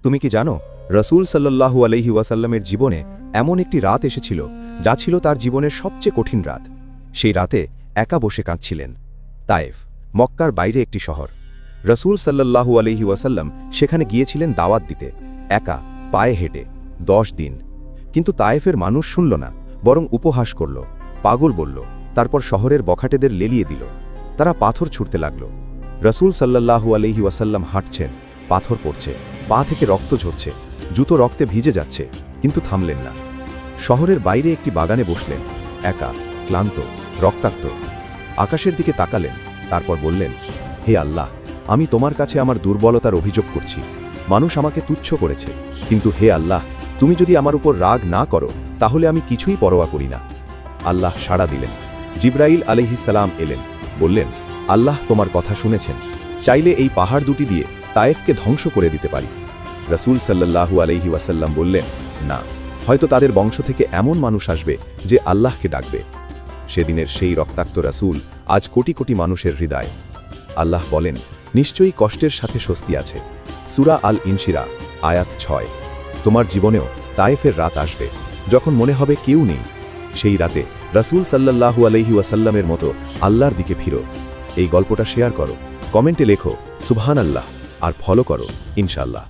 তুমি কি জানো রসূল সাল্লাল্লাহু আলাইহি ওয়াসাল্লামের জীবনে এমন একটি রাত এসেছিল যা ছিল তার জীবনের সবচেয়ে কঠিন রাত। সেই রাতে একা বসে কাঁদছিলেন। তায়েফ, মক্কার বাইরে একটি শহর। রসূল সাল্লাল্লাহু আলাইহি ওয়াসাল্লাম সেখানে গিয়েছিলেন দাওয়াত দিতে, একা, পায়ে হেঁটে, 10 দিন। কিন্তু তায়েফের মানুষ শুনল না, বরং উপহাস করল, পাগল বলল, তারপর শহরের বখাটেদের লেলিয়ে দিল। তারা পাথর ছুঁড়তে লাগল। রসূল সাল্লাল্লাহু আলাইহি ওয়াসাল্লাম হাঁটছেন, পাথর পড়ছে, পা থেকে রক্ত ঝরছে, জুতো রক্তে ভিজে যাচ্ছে, কিন্তু থামলেন না। শহরের বাইরে একটি বাগানে বসলেন, একা, ক্লান্ত, রক্তাক্ত। আকাশের দিকে তাকালেন, তারপর বললেন, হে আল্লাহ, আমি তোমার কাছে আমার দুর্বলতার অভিযোগ করছি। মানুষ আমাকে তুচ্ছ করেছে, কিন্তু হে আল্লাহ, তুমি যদি আমার উপর রাগ না করো তাহলে আমি কিছুই পরোয়া করি না। আল্লাহ সাড়া দিলেন। জিবরাইল আলাইহিস সালাম এলেন, বললেন, আল্লাহ তোমার কথা শুনেছেন, চাইলে এই পাহাড় দুটি দিয়ে তায়েফকে ধ্বংস করে দিতে পারি। রসূল সাল্লাল্লাহু আলাইহি ওয়াসাল্লাম বললেন, না, হয়তো তাদের বংশ থেকে এমন মানুষ আসবে যে আল্লাহকে ডাকবে। সেদিনের সেই রক্তাক্ত রাসূল আজ কোটি কোটি মানুষের হৃদয়। আল্লাহ বলেন, নিশ্চয়ই কষ্টের সাথে স্বস্তি আছে। সূরা আল ইনশিরা, আয়াত 6। তোমার জীবনেও তায়েফের রাত আসবে, যখন মনে হবে কেউ নেই। সেই রাতে রাসূল সাল্লাল্লাহু আলাইহি ওয়াসাল্লামের মতো আল্লাহর দিকে ফিরো। এই গল্পটা শেয়ার করো, কমেন্টে লেখো সুবহানাল্লাহ, আর ফলো করো ইনশাআল্লাহ।